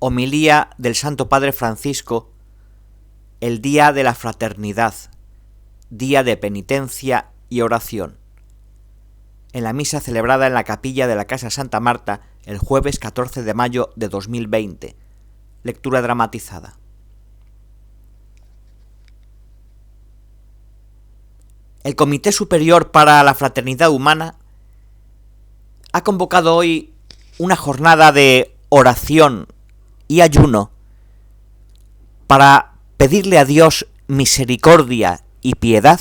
Homilía del Santo Padre Francisco, el día de la fraternidad, día de penitencia y oración, en la misa celebrada en la capilla de la Casa Santa Marta el jueves 14 de mayo de 2020. Lectura dramatizada. El Comité Superior para la Fraternidad Humana ha convocado hoy una jornada de oración y ayuno para pedirle a Dios misericordia y piedad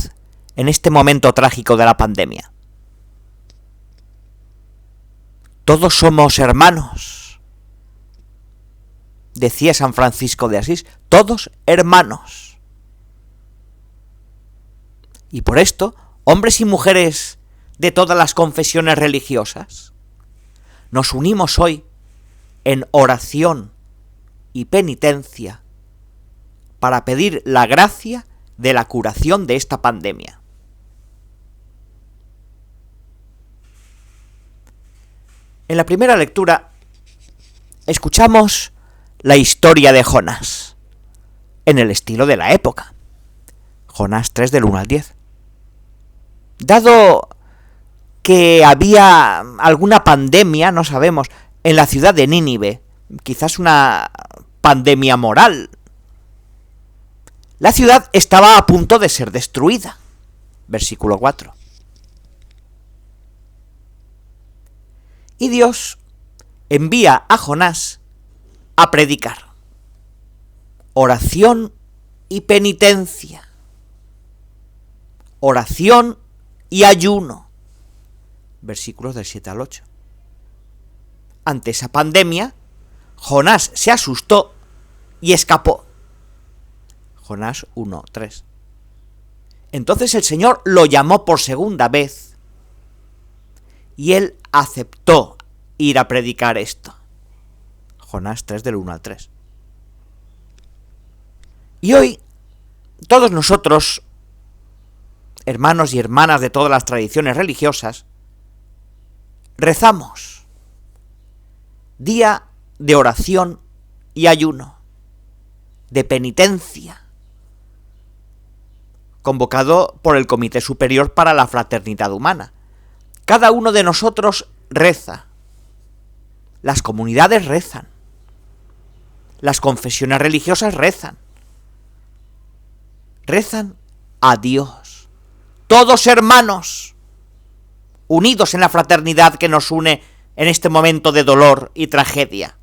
en este momento trágico de la pandemia. Todos somos hermanos, decía San Francisco de Asís, todos hermanos. Y por esto, hombres y mujeres de todas las confesiones religiosas, nos unimos hoy en oración y penitencia para pedir la gracia de la curación de esta pandemia. En la primera lectura escuchamos la historia de Jonás, en el estilo de la época. Jonás 3 del 1 al 10. Dado que había alguna pandemia, no sabemos, en la ciudad de Nínive, quizás una pandemia moral, la ciudad estaba a punto de ser destruida. Versículo 4. Y Dios envía a Jonás a predicar. Oración y penitencia. Oración y ayuno. Versículos del 7 al 8. Ante esa pandemia, Jonás se asustó y escapó. Jonás 1:3. Entonces el Señor lo llamó por segunda vez y él aceptó ir a predicar esto. Jonás 3 del 1 al 3. Y hoy, todos nosotros, hermanos y hermanas de todas las tradiciones religiosas, rezamos día de oración y ayuno, de penitencia, convocado por el Comité Superior para la Fraternidad Humana. Cada uno de nosotros reza, las comunidades rezan, las confesiones religiosas rezan a Dios, todos hermanos, unidos en la fraternidad que nos une en este momento de dolor y tragedia.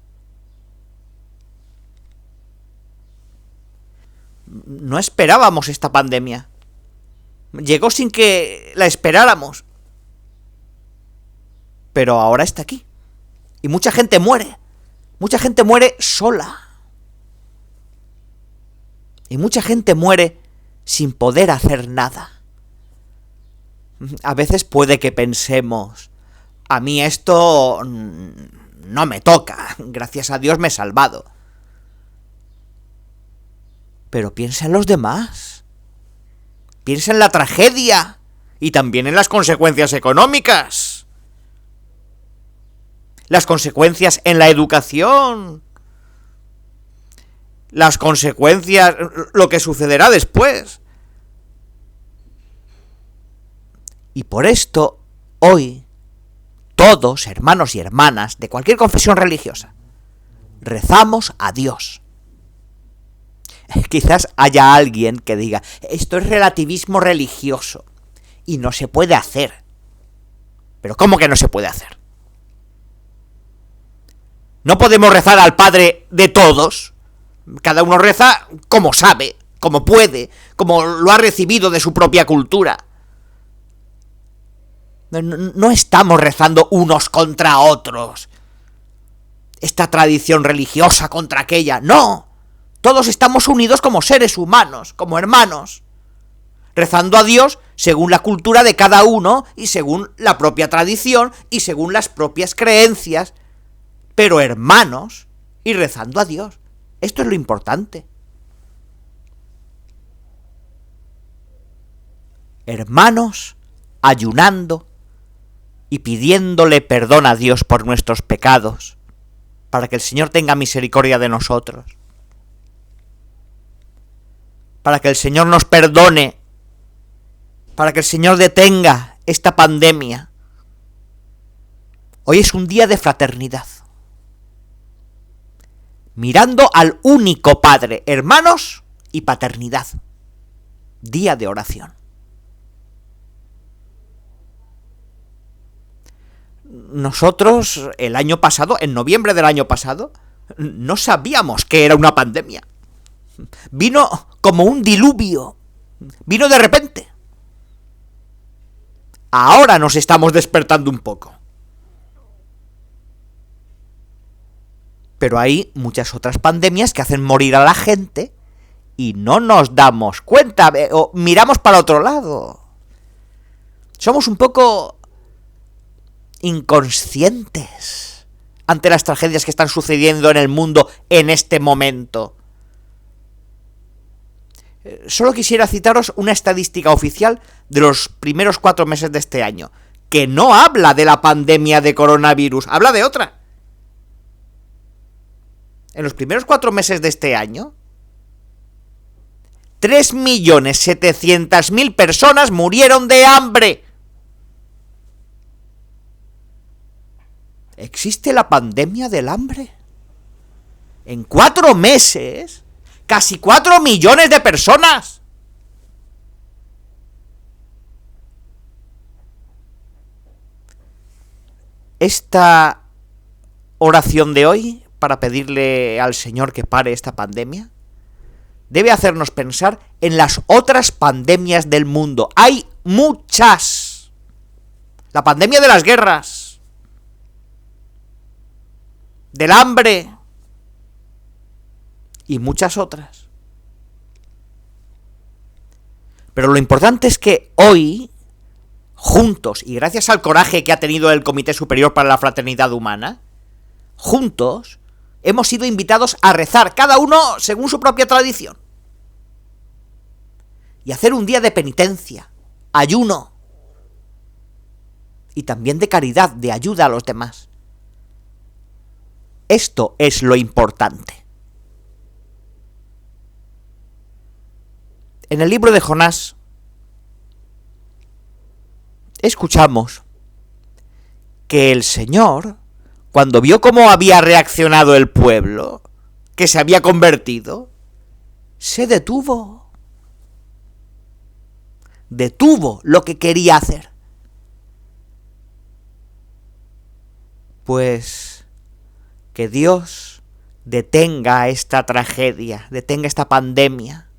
No esperábamos esta pandemia. Llegó sin que la esperáramos. Pero ahora está aquí. Y mucha gente muere. Mucha gente muere sola. Y mucha gente muere sin poder hacer nada. A veces puede que pensemos, a mí esto no me toca, gracias a Dios me he salvado. Pero piensa en los demás. Piensa en la tragedia y también en las consecuencias económicas. Las consecuencias en la educación. Las consecuencias, lo que sucederá después. Y por esto, hoy, todos, hermanos y hermanas de cualquier confesión religiosa, rezamos a Dios. Quizás haya alguien que diga, esto es relativismo religioso y no se puede hacer. ¿Pero cómo que no se puede hacer? ¿No podemos rezar al Padre de todos? Cada uno reza como sabe, como puede, como lo ha recibido de su propia cultura. No estamos rezando unos contra otros. Esta tradición religiosa contra aquella. No. Todos estamos unidos como seres humanos, como hermanos, rezando a Dios según la cultura de cada uno y según la propia tradición y según las propias creencias, pero hermanos y rezando a Dios. Esto es lo importante. Hermanos ayunando y pidiéndole perdón a Dios por nuestros pecados, para que el Señor tenga misericordia de nosotros, para que el Señor nos perdone, para que el Señor detenga esta pandemia. Hoy es un día de fraternidad, mirando al único Padre, hermanos y paternidad. Día de oración. Nosotros, el año pasado, en noviembre del año pasado, no sabíamos que era una pandemia. Vino como un diluvio. Vino de repente. Ahora nos estamos despertando un poco. Pero hay muchas otras pandemias que hacen morir a la gente y no nos damos cuenta, o miramos para otro lado. Somos un poco inconscientes ante las tragedias que están sucediendo en el mundo en este momento. Solo quisiera citaros una estadística oficial de los primeros 4 meses de este año, que no habla de la pandemia de coronavirus, habla de otra. En los primeros 4 meses de este año, 3.700.000 personas murieron de hambre. ¿Existe la pandemia del hambre? En 4 meses, casi 4 millones de personas. Esta oración de hoy, para pedirle al Señor que pare esta pandemia, debe hacernos pensar en las otras pandemias del mundo. Hay muchas. La pandemia de las guerras, del hambre y muchas otras. Pero lo importante es que hoy, juntos, y gracias al coraje que ha tenido el Comité Superior para la Fraternidad Humana, juntos hemos sido invitados a rezar, cada uno según su propia tradición, y hacer un día de penitencia, ayuno, y también de caridad, de ayuda a los demás. Esto es lo importante. En el libro de Jonás escuchamos que el Señor, cuando vio cómo había reaccionado el pueblo, que se había convertido, se detuvo. Detuvo lo que quería hacer. Pues que Dios detenga esta tragedia, detenga esta pandemia,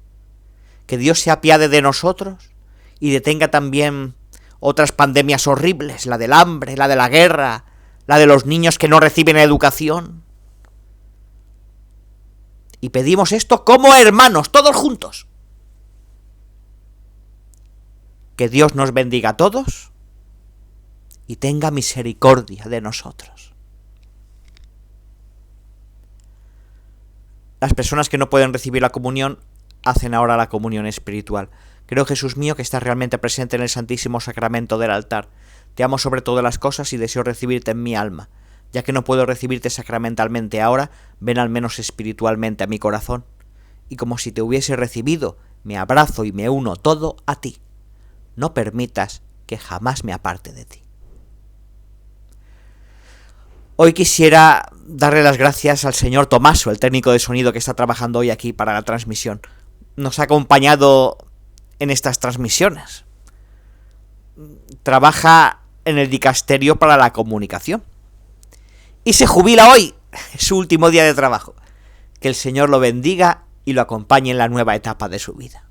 que Dios se apiade de nosotros y detenga también otras pandemias horribles, la del hambre, la de la guerra, la de los niños que no reciben educación. Y pedimos esto como hermanos, todos juntos. Que Dios nos bendiga a todos y tenga misericordia de nosotros. Las personas que no pueden recibir la comunión hacen ahora la comunión espiritual. Creo, Jesús mío, que estás realmente presente en el Santísimo Sacramento del altar. Te amo sobre todas las cosas y deseo recibirte en mi alma. Ya que no puedo recibirte sacramentalmente ahora, ven al menos espiritualmente a mi corazón. Y como si te hubiese recibido, me abrazo y me uno todo a ti. No permitas que jamás me aparte de ti. Hoy quisiera darle las gracias al señor Tomaso, el técnico de sonido que está trabajando hoy aquí para la transmisión. Nos ha acompañado en estas transmisiones. Trabaja en el dicasterio para la comunicación. Y se jubila hoy, es su último día de trabajo. Que el Señor lo bendiga y lo acompañe en la nueva etapa de su vida.